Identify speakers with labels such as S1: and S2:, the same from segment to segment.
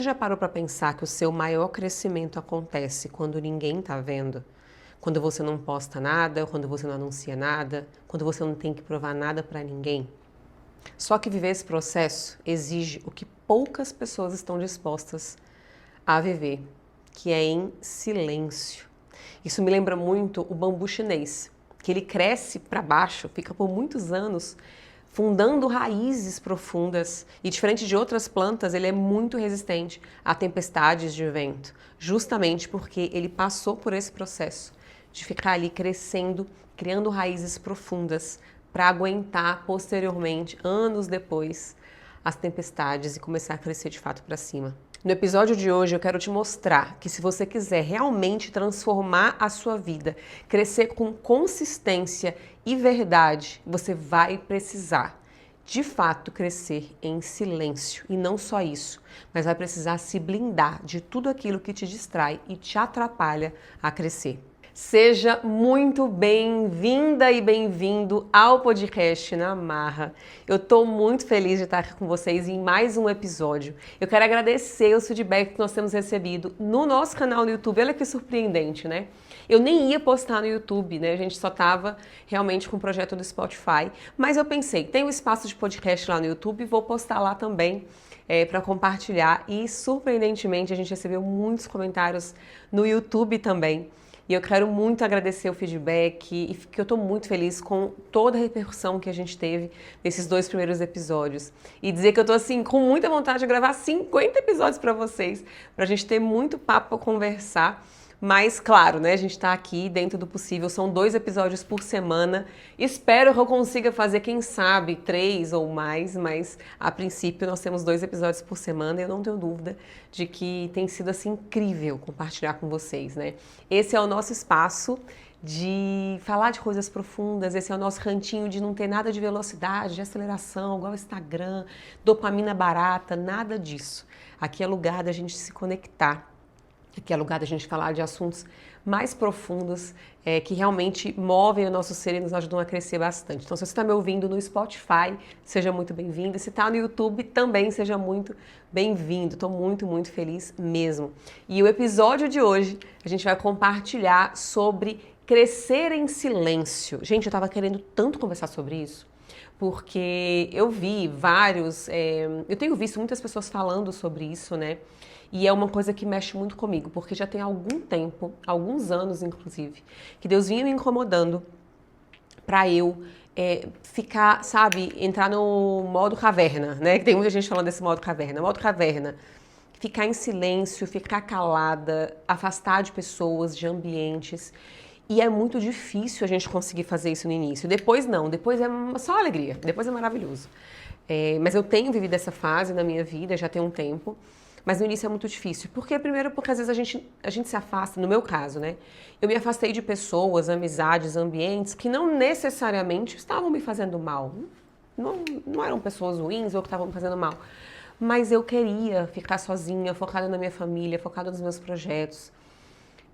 S1: Já parou para pensar que o seu maior crescimento acontece quando ninguém está vendo? Quando você não posta nada, quando você não anuncia nada, quando você não tem que provar nada para ninguém? Só que viver esse processo exige o que poucas pessoas estão dispostas a viver, que é em silêncio. Isso me lembra muito o bambu chinês, que ele cresce para baixo, fica por muitos anos fundando raízes profundas e, diferente de outras plantas, ele é muito resistente a tempestades de vento, justamente porque ele passou por esse processo de ficar ali crescendo, criando raízes profundas para aguentar posteriormente, anos depois, as tempestades e começar a crescer de fato para cima. No episódio de hoje eu quero te mostrar que se você quiser realmente transformar a sua vida, crescer com consistência e verdade, você vai precisar de fato crescer em silêncio. E não só isso, mas vai precisar se blindar de tudo aquilo que te distrai e te atrapalha a crescer. Seja muito bem-vinda e bem-vindo ao podcast Na Marra. Eu estou muito feliz de estar aqui com vocês em mais um episódio. Eu quero agradecer os feedbacks que nós temos recebido no nosso canal no YouTube. Olha que surpreendente, né? Eu nem ia postar no YouTube, né? A gente só estava realmente com o projeto do Spotify. Mas eu pensei, tem um espaço de podcast lá no YouTube, vou postar lá também para compartilhar. E surpreendentemente a gente recebeu muitos comentários no YouTube também. E eu quero muito agradecer o feedback e que eu estou muito feliz com toda a repercussão que a gente teve nesses 2 primeiros episódios. E dizer que eu estou assim com muita vontade de gravar 50 episódios para vocês, para a gente ter muito papo para conversar. Mas, claro, né, a gente está aqui dentro do possível, são 2 episódios por semana. Espero que eu consiga fazer, quem sabe, 3 ou mais, mas a princípio nós temos 2 episódios por semana e eu não tenho dúvida de que tem sido assim incrível compartilhar com vocês, né? Esse é o nosso espaço de falar de coisas profundas, esse é o nosso cantinho de não ter nada de velocidade, de aceleração, igual o Instagram, dopamina barata, nada disso. Aqui é lugar da gente se conectar. Aqui é lugar da gente falar de assuntos mais profundos que realmente movem o nosso ser e nos ajudam a crescer bastante. Então, se você está me ouvindo no Spotify, seja muito bem-vindo. Se está no YouTube, também seja muito bem-vindo. Estou muito, muito feliz mesmo. E o episódio de hoje, a gente vai compartilhar sobre crescer em silêncio. Gente, eu estava querendo tanto conversar sobre isso, porque eu vi vários... eu tenho visto muitas pessoas falando sobre isso, né? E é uma coisa que mexe muito comigo, porque já tem algum tempo, alguns anos inclusive, que Deus vinha me incomodando para eu ficar, sabe, entrar no modo caverna, né? Que tem muita gente falando desse modo caverna. Modo caverna, ficar em silêncio, ficar calada, afastar de pessoas, de ambientes. E é muito difícil a gente conseguir fazer isso no início. Depois não, depois é só alegria, depois é maravilhoso. Mas eu tenho vivido essa fase na minha vida, já tem um tempo. Mas no início é muito difícil. Primeiro porque às vezes a gente se afasta, no meu caso, né? Eu me afastei de pessoas, amizades, ambientes que não necessariamente estavam me fazendo mal. Não eram pessoas ruins ou que estavam me fazendo mal. Mas eu queria ficar sozinha, focada na minha família, focada nos meus projetos.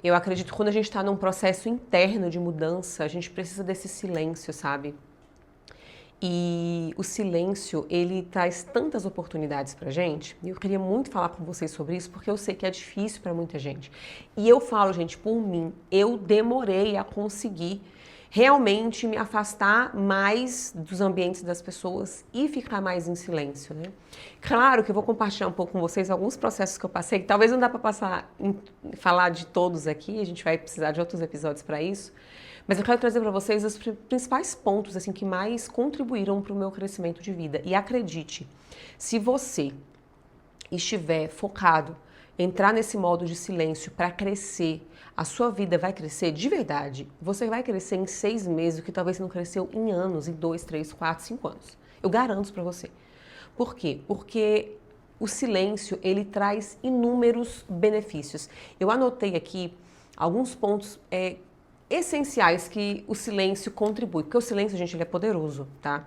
S1: Eu acredito que quando a gente está num processo interno de mudança, a gente precisa desse silêncio, sabe? E o silêncio, ele traz tantas oportunidades pra gente. E eu queria muito falar com vocês sobre isso, porque eu sei que é difícil pra muita gente. E eu falo, gente, por mim, eu demorei a conseguir realmente me afastar mais dos ambientes das pessoas e ficar mais em silêncio, né? Claro que eu vou compartilhar um pouco com vocês alguns processos que eu passei, que talvez não dá pra falar de todos aqui, a gente vai precisar de outros episódios pra isso. Mas eu quero trazer para vocês os principais pontos assim que mais contribuíram para o meu crescimento de vida. E acredite, se você estiver focado em entrar nesse modo de silêncio para crescer, a sua vida vai crescer de verdade. Você vai crescer em 6 meses, o que talvez você não cresceu em anos, em 2, 3, 4, 5 anos. Eu garanto para você. Por quê? Porque o silêncio, ele traz inúmeros benefícios. Eu anotei aqui alguns pontos essenciais que o silêncio contribui, porque o silêncio, gente, ele é poderoso, tá?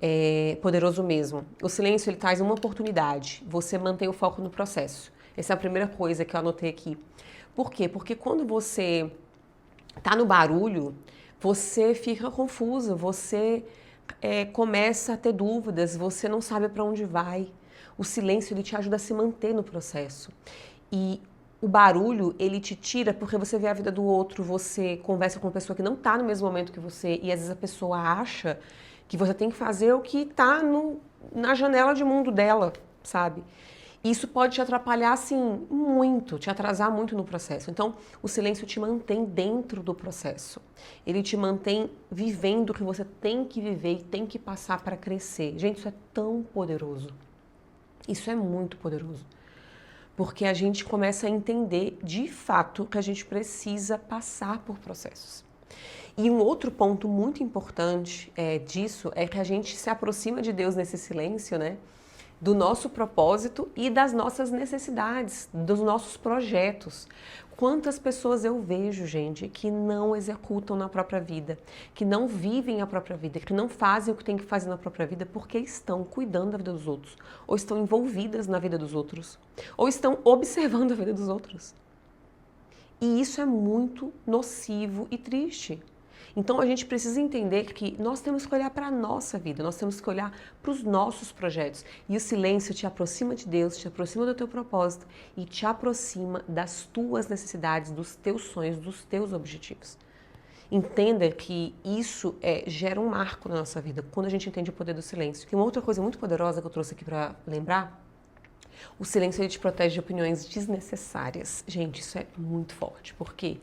S1: É poderoso mesmo. O silêncio, ele traz uma oportunidade, você mantém o foco no processo. Essa é a primeira coisa que eu anotei aqui. Por quê? Porque quando você tá no barulho, você fica confuso, você começa a ter dúvidas, você não sabe para onde vai. O silêncio, ele te ajuda a se manter no processo. E o barulho, ele te tira porque você vê a vida do outro, você conversa com uma pessoa que não está no mesmo momento que você e às vezes a pessoa acha que você tem que fazer o que está na janela de mundo dela, sabe? Isso pode te atrapalhar, assim, muito, te atrasar muito no processo. Então, o silêncio te mantém dentro do processo. Ele te mantém vivendo o que você tem que viver e tem que passar para crescer. Gente, isso é tão poderoso. Isso é muito poderoso. Porque a gente começa a entender, de fato, que a gente precisa passar por processos. E um outro ponto muito importante disso é que a gente se aproxima de Deus nesse silêncio, né? Do nosso propósito e das nossas necessidades, dos nossos projetos. Quantas pessoas eu vejo, gente, que não executam na própria vida, que não vivem a própria vida, que não fazem o que tem que fazer na própria vida porque estão cuidando da vida dos outros, ou estão envolvidas na vida dos outros, ou estão observando a vida dos outros. E isso é muito nocivo e triste. Então a gente precisa entender que nós temos que olhar para a nossa vida, nós temos que olhar para os nossos projetos. E o silêncio te aproxima de Deus, te aproxima do teu propósito e te aproxima das tuas necessidades, dos teus sonhos, dos teus objetivos. Entenda que isso gera um marco na nossa vida, quando a gente entende o poder do silêncio. E uma outra coisa muito poderosa que eu trouxe aqui para lembrar, o silêncio ele te protege de opiniões desnecessárias. Gente, isso é muito forte, porque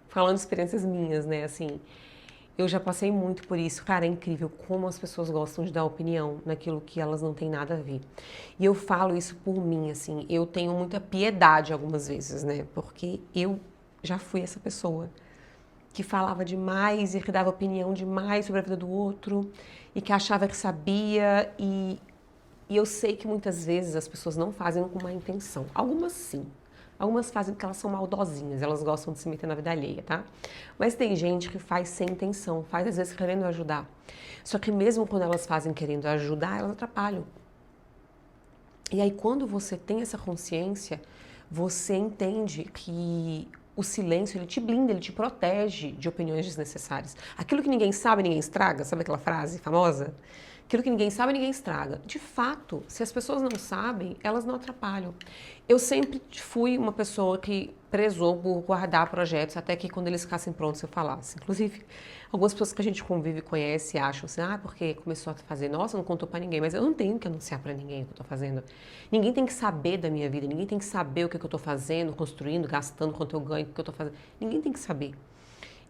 S1: falando de experiências minhas, né, assim, eu já passei muito por isso. Cara, é incrível como as pessoas gostam de dar opinião naquilo que elas não têm nada a ver. E eu falo isso por mim, assim, eu tenho muita piedade algumas vezes, né, porque eu já fui essa pessoa que falava demais e que dava opinião demais sobre a vida do outro e que achava que sabia e eu sei que muitas vezes as pessoas não fazem com má intenção. Algumas sim. Algumas fazem porque elas são maldosinhas, elas gostam de se meter na vida alheia, tá? Mas tem gente que faz sem intenção, faz às vezes querendo ajudar. Só que mesmo quando elas fazem querendo ajudar, elas atrapalham. E aí quando você tem essa consciência, você entende que o silêncio, ele te blinda, ele te protege de opiniões desnecessárias. Aquilo que ninguém sabe, ninguém estraga, sabe aquela frase famosa? Aquilo que ninguém sabe, ninguém estraga. De fato, se as pessoas não sabem, elas não atrapalham. Eu sempre fui uma pessoa que prezou por guardar projetos até que quando eles ficassem prontos eu falasse. Inclusive, algumas pessoas que a gente convive e conhece acham assim, porque começou a fazer, nossa, não contou pra ninguém, mas eu não tenho que anunciar pra ninguém o que eu tô fazendo. Ninguém tem que saber da minha vida, ninguém tem que saber o que eu tô fazendo, construindo, gastando, quanto eu ganho, o que eu tô fazendo. Ninguém tem que saber.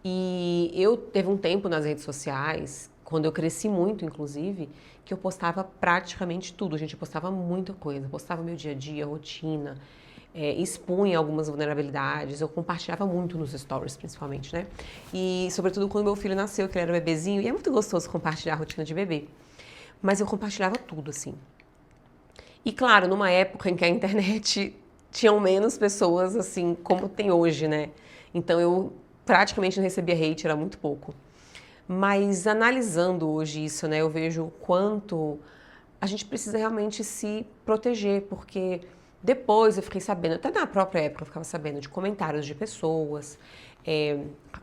S1: E eu teve um tempo nas redes sociais, quando eu cresci muito, inclusive, que eu postava praticamente tudo, gente, eu postava muita coisa, eu postava meu dia a dia, rotina, expunha algumas vulnerabilidades, eu compartilhava muito nos stories, principalmente, né? E, sobretudo, quando meu filho nasceu, que ele era um bebezinho, e é muito gostoso compartilhar a rotina de bebê, mas eu compartilhava tudo, assim. E, claro, numa época em que a internet tinham menos pessoas, assim, como tem hoje, né? Então, eu praticamente não recebia hate, era muito pouco. Mas analisando hoje isso, né, eu vejo o quanto a gente precisa realmente se proteger, porque depois eu fiquei sabendo, até na própria época eu ficava sabendo de comentários de pessoas,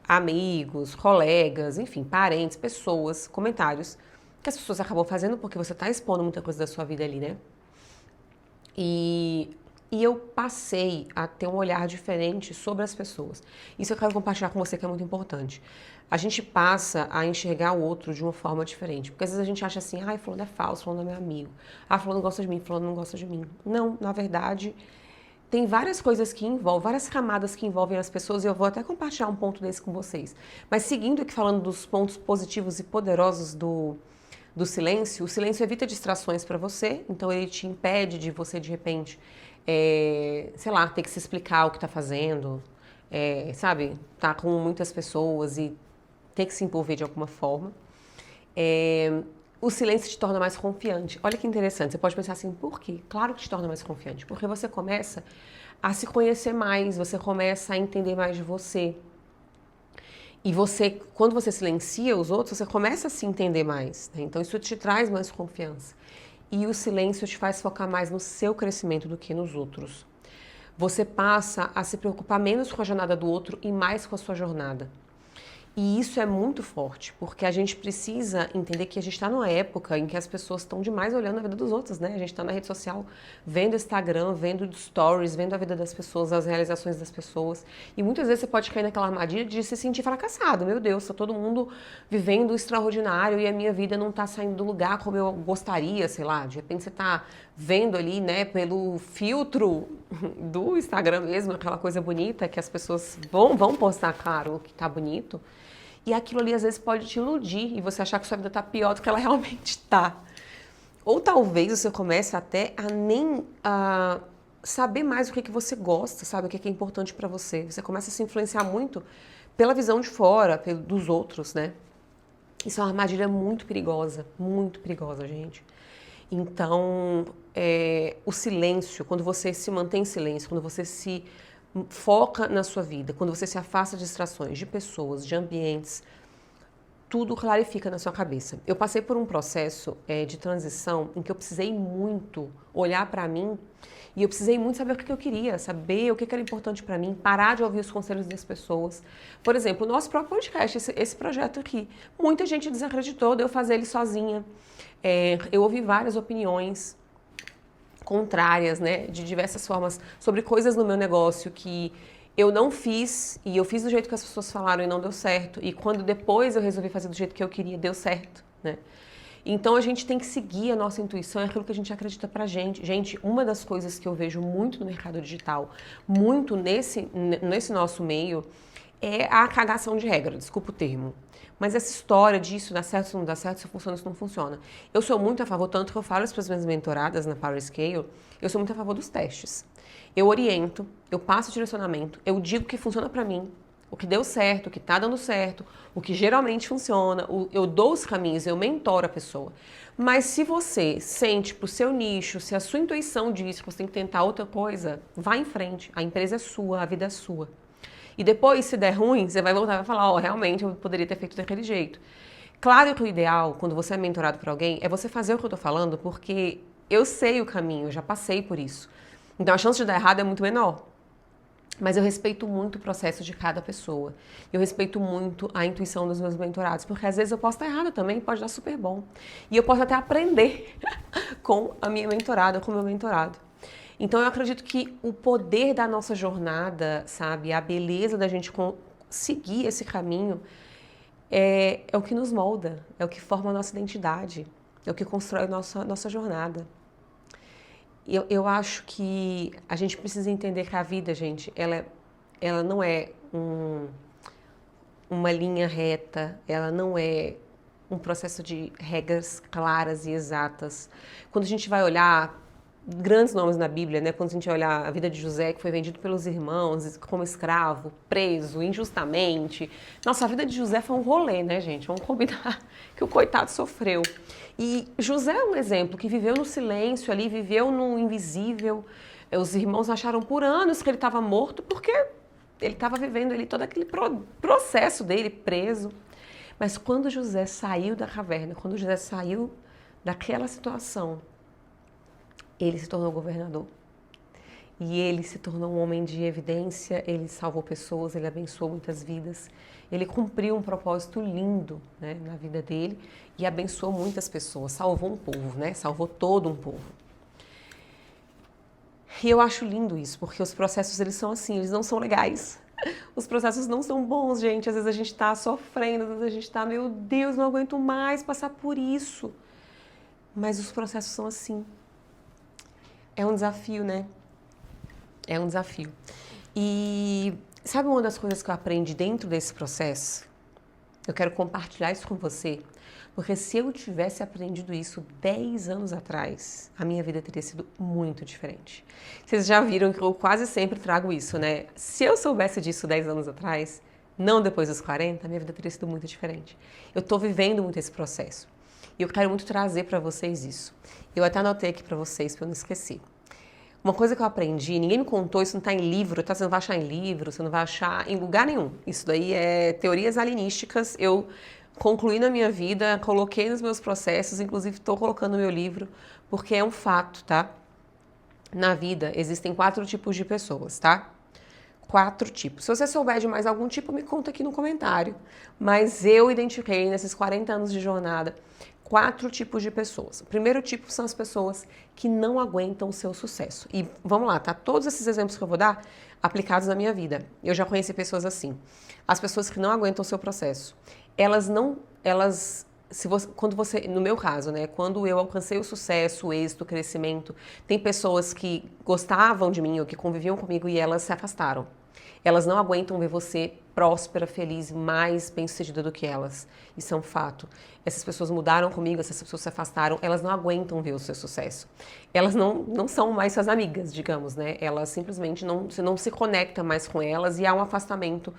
S1: amigos, colegas, enfim, parentes, pessoas, comentários que as pessoas acabam fazendo porque você está expondo muita coisa da sua vida ali, né? E eu passei a ter um olhar diferente sobre as pessoas. Isso eu quero compartilhar com você que é muito importante. A gente passa a enxergar o outro de uma forma diferente. Porque às vezes a gente acha assim, fulano é falso, fulano é meu amigo. Fulano não gosta de mim, fulano não gosta de mim. Não, na verdade, tem várias coisas que envolvem, várias camadas que envolvem as pessoas e eu vou até compartilhar um ponto desse com vocês. Mas seguindo aqui falando dos pontos positivos e poderosos do silêncio, o silêncio evita distrações para você, então ele te impede de você, de repente, sei lá, ter que se explicar o que está fazendo, sabe? Tá com muitas pessoas e ter que se envolver de alguma forma. O silêncio te torna mais confiante. Olha que interessante, você pode pensar assim, por quê? Claro que te torna mais confiante, porque você começa a se conhecer mais, você começa a entender mais de você. E você, quando você silencia os outros, você começa a se entender mais, né? Então isso te traz mais confiança. E o silêncio te faz focar mais no seu crescimento do que nos outros. Você passa a se preocupar menos com a jornada do outro e mais com a sua jornada. E isso é muito forte, porque a gente precisa entender que a gente está numa época em que as pessoas estão demais olhando a vida dos outros, né? A gente está na rede social, vendo Instagram, vendo stories, vendo a vida das pessoas, as realizações das pessoas. E muitas vezes você pode cair naquela armadilha de se sentir fracassado. Meu Deus, está todo mundo vivendo o extraordinário e a minha vida não está saindo do lugar como eu gostaria, sei lá. De repente você está vendo ali, né, pelo filtro do Instagram mesmo, aquela coisa bonita que as pessoas vão postar, claro, o que tá bonito. E aquilo ali às vezes pode te iludir e você achar que sua vida tá pior do que ela realmente tá. Ou talvez você comece até a nem saber mais o que você gosta, sabe? O que é importante pra você. Você começa a se influenciar muito pela visão de fora, dos outros, né? Isso é uma armadilha muito perigosa, gente. Então, o silêncio, quando você se mantém em silêncio, quando você se foca na sua vida, quando você se afasta de distrações, de pessoas, de ambientes, tudo clarifica na sua cabeça. Eu passei por um processo de transição em que eu precisei muito olhar para mim e eu precisei muito saber o que eu queria, saber o que era importante para mim, parar de ouvir os conselhos das pessoas. Por exemplo, o nosso próprio podcast, esse projeto aqui, muita gente desacreditou de eu fazer ele sozinha. Eu ouvi várias opiniões contrárias, né, de diversas formas, sobre coisas no meu negócio que eu não fiz e eu fiz do jeito que as pessoas falaram e não deu certo. E quando depois eu resolvi fazer do jeito que eu queria, deu certo, né? Então a gente tem que seguir a nossa intuição, é aquilo que a gente acredita pra gente. Gente, uma das coisas que eu vejo muito no mercado digital, muito nesse nosso meio, é a cagação de regra, desculpa o termo. Mas essa história disso dá certo, isso não dá certo, isso funciona, isso não funciona. Eu sou muito a favor, tanto que eu falo isso para as minhas mentoradas na Power Scale, eu sou muito a favor dos testes. Eu oriento, eu passo direcionamento, eu digo o que funciona para mim, o que deu certo, o que tá dando certo, o que geralmente funciona, eu dou os caminhos, eu mentoro a pessoa. Mas se você sente pro seu nicho, se a sua intuição diz que você tem que tentar outra coisa, vá em frente, a empresa é sua, a vida é sua. E depois, se der ruim, você vai voltar e vai falar, realmente eu poderia ter feito daquele jeito. Claro que o ideal, quando você é mentorado por alguém, é você fazer o que eu tô falando, porque eu sei o caminho, eu já passei por isso. Então a chance de dar errado é muito menor. Mas eu respeito muito o processo de cada pessoa. Eu respeito muito a intuição dos meus mentorados, porque às vezes eu posso estar errada também, pode dar super bom. E eu posso até aprender com a minha mentorada, com o meu mentorado. Então eu acredito que o poder da nossa jornada, sabe, a beleza da gente seguir esse caminho é o que nos molda, é o que forma a nossa identidade, é o que constrói a nossa jornada. Eu acho que a gente precisa entender que a vida, gente, ela não é uma linha reta, ela não é um processo de regras claras e exatas. Quando a gente vai olhar grandes nomes na Bíblia, né? Quando a gente vai olhar a vida de José, que foi vendido pelos irmãos como escravo, preso injustamente. Nossa, a vida de José foi um rolê, né, gente? Vamos combinar que o coitado sofreu. E José é um exemplo que viveu no silêncio ali, viveu no invisível. Os irmãos acharam por anos que ele estava morto porque ele estava vivendo ali todo aquele processo dele preso. Mas quando José saiu da caverna, quando José saiu daquela situação, ele se tornou governador. E ele se tornou um homem de evidência, ele salvou pessoas, ele abençoou muitas vidas. Ele cumpriu um propósito lindo, né, na vida dele e abençoou muitas pessoas, salvou um povo, né, salvou todo um povo. E eu acho lindo isso, porque os processos eles são assim, eles não são legais. Os processos não são bons, gente. Às vezes a gente tá sofrendo, às vezes a gente tá, meu Deus, não aguento mais passar por isso. Mas os processos são assim. É um desafio, né? É um desafio. E sabe uma das coisas que eu aprendi dentro desse processo? Eu quero compartilhar isso com você, porque se eu tivesse aprendido isso 10 anos atrás, a minha vida teria sido muito diferente. Vocês já viram que eu quase sempre trago isso, né? Se eu soubesse disso 10 anos atrás, não depois dos 40, a minha vida teria sido muito diferente. Eu tô vivendo muito esse processo. E eu quero muito trazer para vocês isso. Eu até anotei aqui para vocês, para eu não esquecer. Uma coisa que eu aprendi, ninguém me contou, isso não está em livro, tá? Você não vai achar em livro, você não vai achar em lugar nenhum. Isso daí é teorias alienísticas. Eu concluí na minha vida, coloquei nos meus processos, inclusive estou colocando no meu livro, porque é um fato, tá? Na vida existem 4 tipos de pessoas, tá? 4 tipos. Se você souber de mais algum tipo, me conta aqui no comentário. Mas eu identifiquei nesses 40 anos de jornada 4 tipos de pessoas. O primeiro tipo são as pessoas que não aguentam o seu sucesso. E vamos lá, tá? Todos esses exemplos que eu vou dar aplicados na minha vida. Eu já conheci pessoas assim. As pessoas que não aguentam o seu processo. Quando você, no meu caso, né, quando eu alcancei o sucesso, o êxito, o crescimento, tem pessoas que gostavam de mim ou que conviviam comigo e elas se afastaram. Elas não aguentam ver você próspera, feliz, mais bem-sucedida do que elas. Isso é um fato. Essas pessoas mudaram comigo, essas pessoas se afastaram, elas não aguentam ver o seu sucesso. Elas não são mais suas amigas, digamos, né? Elas simplesmente você não se conecta mais com elas e há um afastamento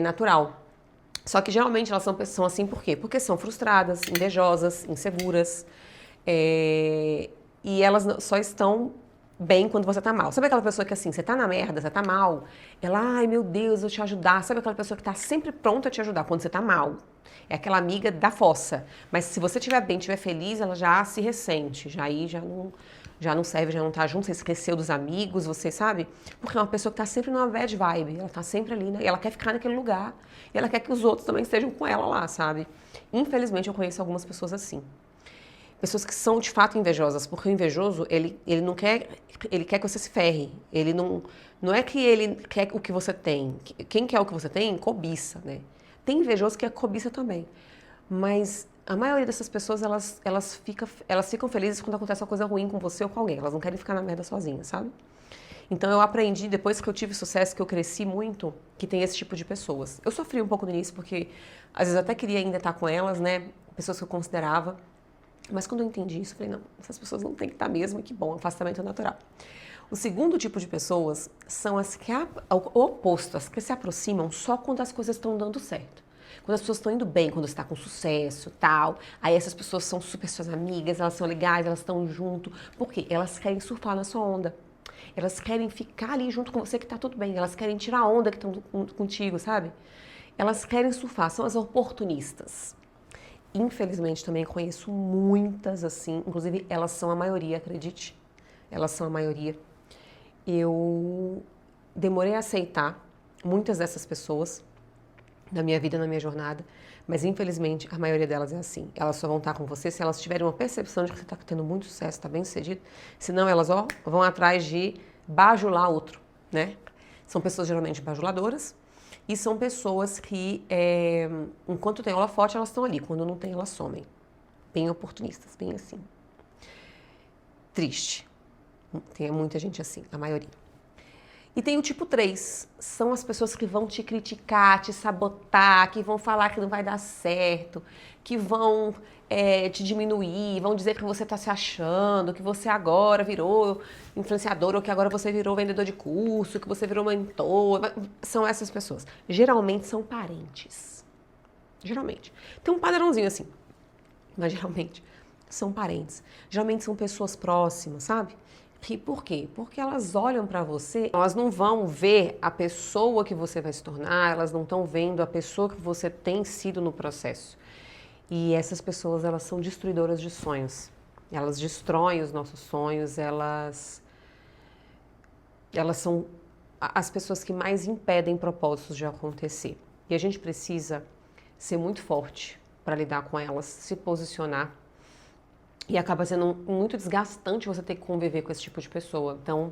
S1: natural. Só que geralmente elas são assim por quê? Porque são frustradas, invejosas, inseguras, e elas só estão bem quando você tá mal. Sabe aquela pessoa que assim, você tá na merda, você tá mal, ela, ai meu Deus, eu te ajudar. Sabe aquela pessoa que tá sempre pronta a te ajudar quando você tá mal? É aquela amiga da fossa. Mas se você estiver bem, estiver feliz, ela já se ressente, já não serve, já não tá junto, você esqueceu dos amigos, você sabe? Porque é uma pessoa que tá sempre numa bad vibe, ela tá sempre ali, né? E ela quer ficar naquele lugar, e ela quer que os outros também estejam com ela lá, sabe? Infelizmente eu conheço algumas pessoas assim. Pessoas que são de fato invejosas, porque o invejoso, ele não quer, ele quer que você se ferre. Ele não é que ele quer o que você tem. Quem quer o que você tem, cobiça, né? Tem invejoso que é cobiça também. Mas a maioria dessas pessoas, elas ficam felizes quando acontece uma coisa ruim com você ou com alguém. Elas não querem ficar na merda sozinhas, sabe? Então eu aprendi, depois que eu tive sucesso, que eu cresci muito, que tem esse tipo de pessoas. Eu sofri um pouco no início, porque às vezes eu até queria ainda estar com elas, né? Pessoas que eu considerava. Mas quando eu entendi isso, eu falei, não, essas pessoas não têm que estar mesmo, e que bom, afastamento natural. O segundo tipo de pessoas são as que, o oposto, as que se aproximam só quando as coisas estão dando certo. Quando as pessoas estão indo bem, quando você está com sucesso, tal, aí essas pessoas são super suas amigas, elas são legais, elas estão junto. Por quê? Elas querem surfar na sua onda. Elas querem ficar ali junto com você que está tudo bem. Elas querem tirar a onda que estão contigo, sabe? Elas querem surfar, são as oportunistas. Infelizmente, também conheço muitas assim, inclusive elas são a maioria, acredite. Elas são a maioria. Eu demorei a aceitar muitas dessas pessoas na minha vida, na minha jornada, mas infelizmente a maioria delas é assim. Elas só vão estar com você se elas tiverem uma percepção de que você está tendo muito sucesso, está bem sucedido, senão elas vão atrás de bajular outro, né? São pessoas geralmente bajuladoras. E são pessoas que, enquanto tem holofote, elas estão ali. Quando não tem, elas somem. Bem oportunistas, bem assim. Triste. Tem muita gente assim, a maioria. E tem o tipo 3. São as pessoas que vão te criticar, te sabotar, que vão falar que não vai dar certo, que vão te diminuir, vão dizer que você está se achando, que você agora virou influenciador ou que agora você virou vendedor de curso, que você virou mentor. São essas pessoas. Geralmente são parentes. Geralmente. Tem um padrãozinho assim, mas geralmente são parentes. Geralmente são pessoas próximas, sabe? E por quê? Porque elas olham para você, elas não vão ver a pessoa que você vai se tornar, elas não estão vendo a pessoa que você tem sido no processo. E essas pessoas, elas são destruidoras de sonhos. Elas destroem os nossos sonhos, elas são as pessoas que mais impedem propósitos de acontecer. E a gente precisa ser muito forte para lidar com elas, se posicionar. E acaba sendo muito desgastante você ter que conviver com esse tipo de pessoa. Então,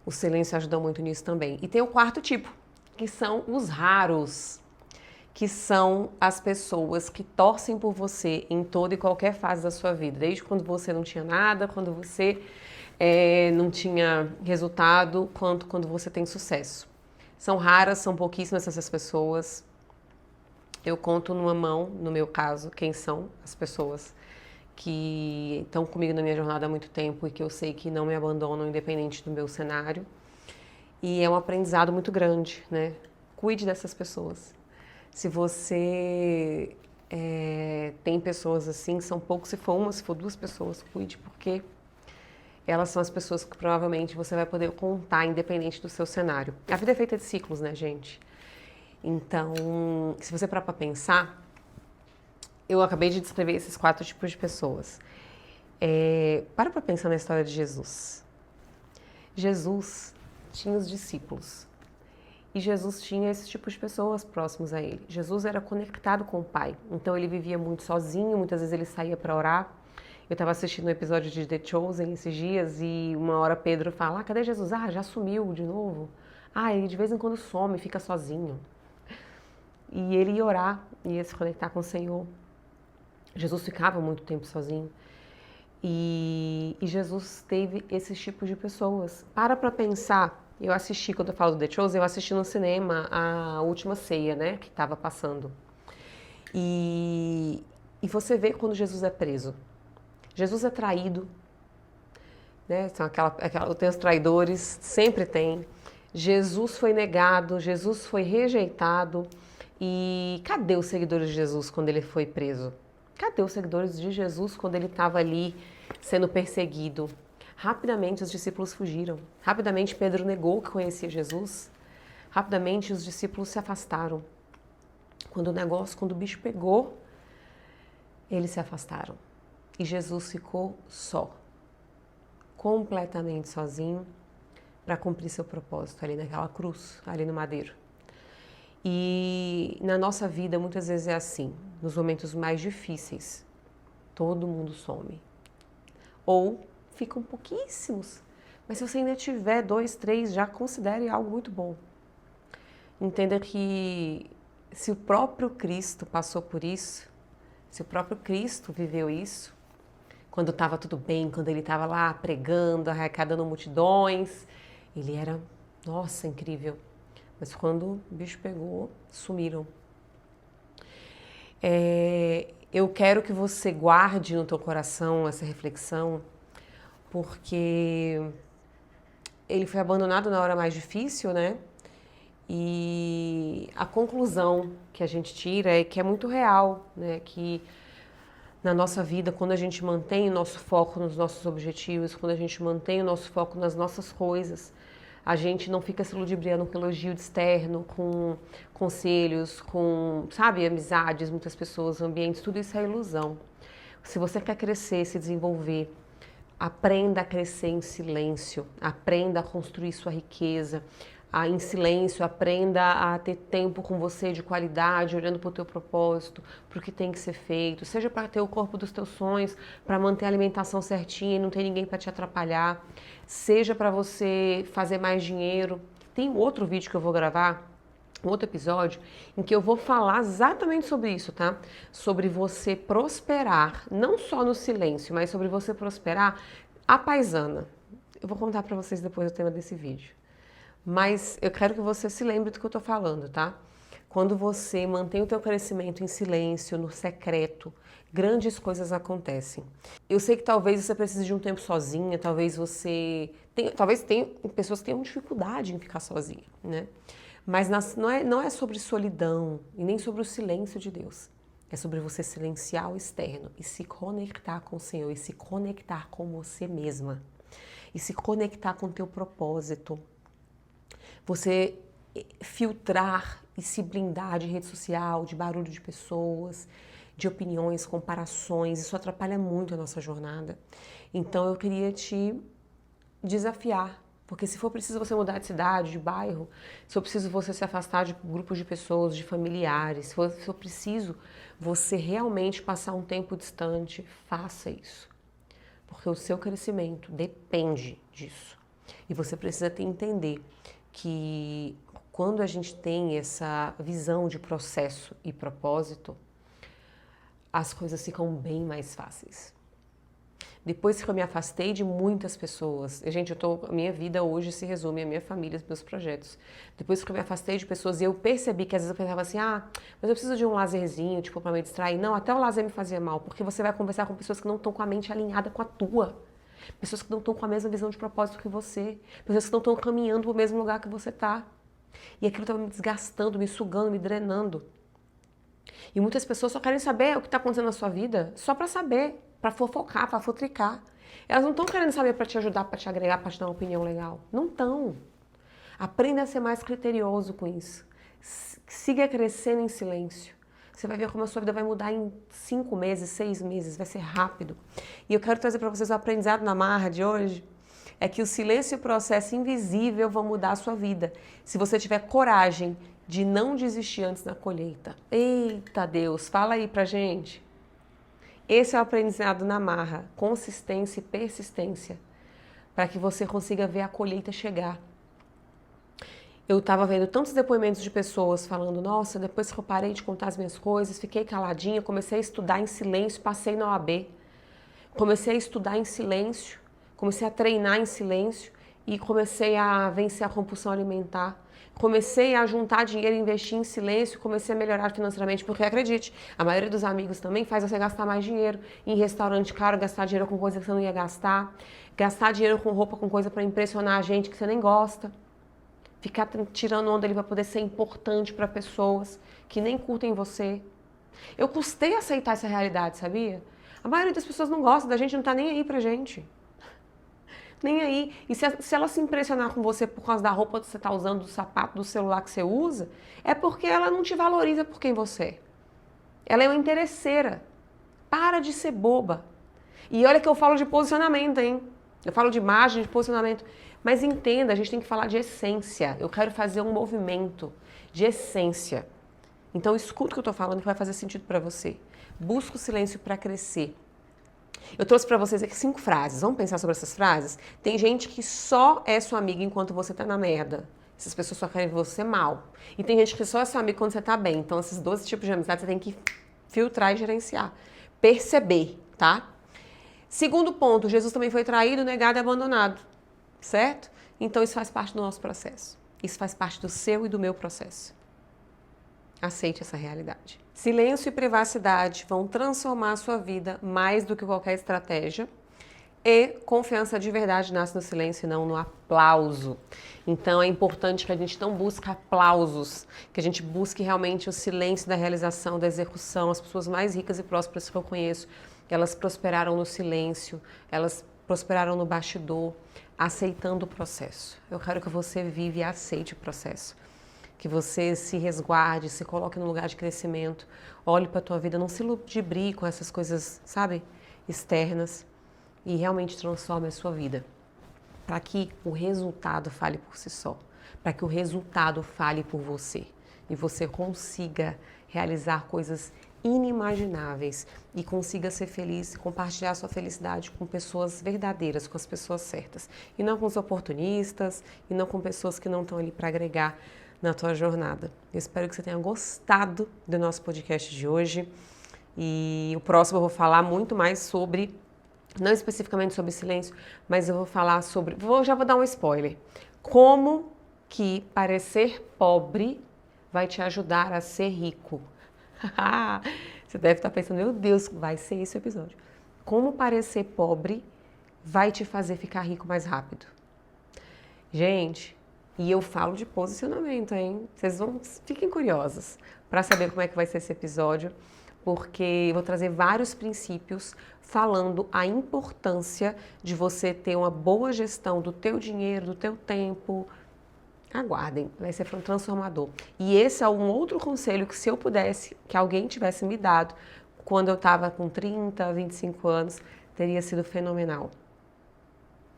S1: o silêncio ajuda muito nisso também. E tem o quarto tipo, que são os raros, que são as pessoas que torcem por você em toda e qualquer fase da sua vida. Desde quando você não tinha nada, quando você não tinha resultado, quanto quando você tem sucesso. São raras, são pouquíssimas essas pessoas. Eu conto numa mão, no meu caso, quem são as pessoas que estão comigo na minha jornada há muito tempo e que eu sei que não me abandonam independente do meu cenário. E é um aprendizado muito grande, né? Cuide dessas pessoas. Se você tem pessoas assim, são poucos, se for uma, se for 2 pessoas, cuide, porque elas são as pessoas que provavelmente você vai poder contar independente do seu cenário. A vida é feita de ciclos, né, gente? Então, se você parar pra pensar, eu acabei de descrever esses 4 tipos de pessoas. Para pra pensar na história de Jesus. Jesus tinha os discípulos. E Jesus tinha esse tipo de pessoas próximos a ele. Jesus era conectado com o Pai. Então ele vivia muito sozinho, muitas vezes ele saía para orar. Eu estava assistindo um episódio de The Chosen esses dias e uma hora Pedro fala: cadê Jesus? Ah, já sumiu de novo. Ah, ele de vez em quando some, fica sozinho. E ele ia orar, ia se conectar com o Senhor. Jesus ficava muito tempo sozinho. E Jesus teve esses tipos de pessoas. Para pensar, eu assisti, quando eu falo do The Chosen, eu assisti no cinema a Última Ceia, né, que estava passando. E você vê quando Jesus é preso. Jesus é traído, né, tem os traidores, sempre tem. Jesus foi negado, Jesus foi rejeitado. E cadê os seguidores de Jesus quando ele foi preso? Cadê os seguidores de Jesus quando ele estava ali sendo perseguido? Rapidamente os discípulos fugiram. Rapidamente Pedro negou que conhecia Jesus. Rapidamente os discípulos se afastaram. Quando o bicho pegou, eles se afastaram. E Jesus ficou só, completamente sozinho, para cumprir seu propósito ali naquela cruz, ali no madeiro. E na nossa vida muitas vezes é assim, nos momentos mais difíceis, todo mundo some. Ou ficam pouquíssimos, mas se você ainda tiver 2, 3, já considere algo muito bom. Entenda que se o próprio Cristo passou por isso, se o próprio Cristo viveu isso, quando estava tudo bem, quando ele estava lá pregando, arrecadando multidões, ele era, nossa, incrível. Mas quando o bicho pegou, sumiram. Eu quero que você guarde no teu coração essa reflexão, porque ele foi abandonado na hora mais difícil, né? E a conclusão que a gente tira é que é muito real, né? Que na nossa vida, quando a gente mantém o nosso foco nos nossos objetivos, quando a gente mantém o nosso foco nas nossas coisas, a gente não fica se ludibriando com elogio externo, com conselhos, com, sabe, amizades, muitas pessoas, ambientes, tudo isso é ilusão. Se você quer crescer, se desenvolver, aprenda a crescer em silêncio, aprenda a construir sua riqueza, em silêncio, aprenda a ter tempo com você de qualidade, olhando para o teu propósito, para o que tem que ser feito, seja para ter o corpo dos teus sonhos, para manter a alimentação certinha e não ter ninguém para te atrapalhar, seja para você fazer mais dinheiro. Tem outro vídeo que eu vou gravar, um outro episódio, em que eu vou falar exatamente sobre isso, tá? Sobre você prosperar, não só no silêncio, mas sobre você prosperar à paisana. Eu vou contar para vocês depois o tema desse vídeo. Mas eu quero que você se lembre do que eu tô falando, tá? Quando você mantém o teu crescimento em silêncio, no secreto, grandes coisas acontecem. Eu sei que talvez você precise de um tempo sozinha, talvez tenha pessoas que tenham dificuldade em ficar sozinha, né? Mas não é sobre solidão e nem sobre o silêncio de Deus. É sobre você silenciar o externo e se conectar com o Senhor e se conectar com você mesma e se conectar com o teu propósito. Você filtrar e se blindar de rede social, de barulho de pessoas, de opiniões, comparações, isso atrapalha muito a nossa jornada. Então eu queria te desafiar, porque se for preciso você mudar de cidade, de bairro, se for preciso você se afastar de grupos de pessoas, de familiares, se for preciso você realmente passar um tempo distante, faça isso. Porque o seu crescimento depende disso. E você precisa entender que quando a gente tem essa visão de processo e propósito, as coisas ficam bem mais fáceis. Depois que eu me afastei de muitas pessoas, a minha vida hoje se resume à minha família, aos meus projetos. Depois que eu me afastei de pessoas e eu percebi que às vezes eu pensava assim, mas eu preciso de um lazerzinho, tipo, para me distrair. Não, até o lazer me fazia mal, porque você vai conversar com pessoas que não estão com a mente alinhada com a tua. Pessoas que não estão com a mesma visão de propósito que você. Pessoas que não estão caminhando para o mesmo lugar que você está. E aquilo estava me desgastando, me sugando, me drenando. E muitas pessoas só querem saber o que está acontecendo na sua vida só para saber, para fofocar, para futricar. Elas não estão querendo saber para te ajudar, para te agregar, para te dar uma opinião legal. Não estão. Aprenda a ser mais criterioso com isso. Siga crescendo em silêncio. Você vai ver como a sua vida vai mudar em 5 meses, 6 meses, vai ser rápido. E eu quero trazer para vocês o aprendizado na marra de hoje. é que o silêncio e o processo invisível vão mudar a sua vida. Se você tiver coragem de não desistir antes da colheita. Eita Deus, fala aí pra gente. Esse é o aprendizado na marra, consistência e persistência, para que você consiga ver a colheita chegar. Eu estava vendo tantos depoimentos de pessoas falando, nossa, depois que eu parei de contar as minhas coisas, fiquei caladinha, comecei a estudar em silêncio, passei na OAB. Comecei a estudar em silêncio, comecei a treinar em silêncio e comecei a vencer a compulsão alimentar. Comecei a juntar dinheiro e investir em silêncio, comecei a melhorar financeiramente, porque acredite, a maioria dos amigos também faz você gastar mais dinheiro em restaurante caro, gastar dinheiro com coisa que você não ia gastar dinheiro com roupa, com coisa para impressionar a gente que você nem gosta. Ficar tirando onda ali para poder ser importante para pessoas que nem curtem você. Eu custei aceitar essa realidade, sabia? A maioria das pessoas não gosta da gente, não tá nem aí pra gente. Nem aí. E se ela se impressionar com você por causa da roupa que você tá usando, do sapato, do celular que você usa, é porque ela não te valoriza por quem você é. Ela é uma interesseira. Para de ser boba. E olha que eu falo de posicionamento, hein? Eu falo de imagem, de posicionamento. Mas entenda, a gente tem que falar de essência. Eu quero fazer um movimento de essência. Então escuta o que eu tô falando que vai fazer sentido pra você. Busca o silêncio para crescer. Eu trouxe para vocês aqui 5 frases. Vamos pensar sobre essas frases? Tem gente que só é sua amiga enquanto você tá na merda. Essas pessoas só querem ver você mal. E tem gente que só é sua amiga quando você tá bem. Então esses 12 tipos de amizade você tem que filtrar e gerenciar. Perceber, tá? Segundo ponto, Jesus também foi traído, negado e abandonado. Certo? Então isso faz parte do nosso processo. Isso faz parte do seu e do meu processo. Aceite essa realidade. Silêncio e privacidade vão transformar a sua vida mais do que qualquer estratégia. E confiança de verdade nasce no silêncio e não no aplauso. Então é importante que a gente não busque aplausos, que a gente busque realmente o silêncio da realização, da execução. As pessoas mais ricas e prósperas que eu conheço, elas prosperaram no silêncio, elas prosperaram no bastidor, aceitando o processo. Eu quero que você vive e aceite o processo. Que você se resguarde, se coloque num lugar de crescimento, olhe para a tua vida, não se ludibrie com essas coisas, sabe, externas e realmente transforme a sua vida. Para que o resultado fale por si só, para que o resultado fale por você e você consiga realizar coisas inimagináveis e consiga ser feliz, compartilhar sua felicidade com pessoas verdadeiras, com as pessoas certas e não com os oportunistas e não com pessoas que não estão ali para agregar na tua jornada. Eu espero que você tenha gostado do nosso podcast de hoje e o próximo eu vou falar muito mais sobre, não especificamente sobre silêncio, mas eu vou falar sobre, já vou dar um spoiler, como que parecer pobre vai te ajudar a ser rico. Você deve estar pensando, meu Deus, vai ser esse o episódio. Como parecer pobre vai te fazer ficar rico mais rápido. Gente, e eu falo de posicionamento, hein? Fiquem curiosos para saber como é que vai ser esse episódio, porque eu vou trazer vários princípios falando a importância de você ter uma boa gestão do teu dinheiro, do teu tempo. Aguardem, vai ser transformador. E esse é um outro conselho que se eu pudesse, que alguém tivesse me dado quando eu estava com 30, 25 anos, teria sido fenomenal.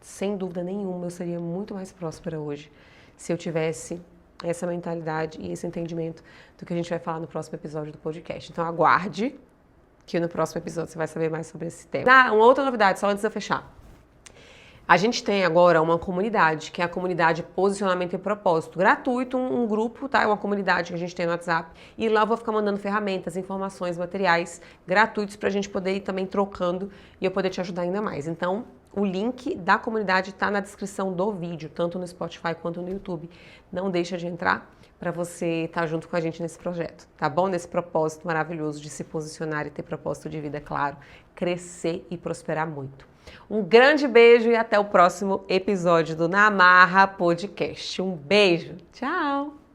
S1: Sem dúvida nenhuma, eu seria muito mais próspera hoje se eu tivesse essa mentalidade e esse entendimento do que a gente vai falar no próximo episódio do podcast. Então aguarde que no próximo episódio você vai saber mais sobre esse tema. Uma outra novidade, só antes de eu fechar. A gente tem agora uma comunidade, que é a comunidade Posicionamento e Propósito, gratuito, um grupo, tá? É uma comunidade que a gente tem no WhatsApp, e lá eu vou ficar mandando ferramentas, informações, materiais gratuitos pra gente poder ir também trocando e eu poder te ajudar ainda mais. Então, o link da comunidade tá na descrição do vídeo, tanto no Spotify quanto no YouTube. Não deixa de entrar para você estar junto com a gente nesse projeto, tá bom? Nesse propósito maravilhoso de se posicionar e ter propósito de vida, claro, crescer e prosperar muito. Um grande beijo e até o próximo episódio do Na Marra Podcast. Um beijo, tchau!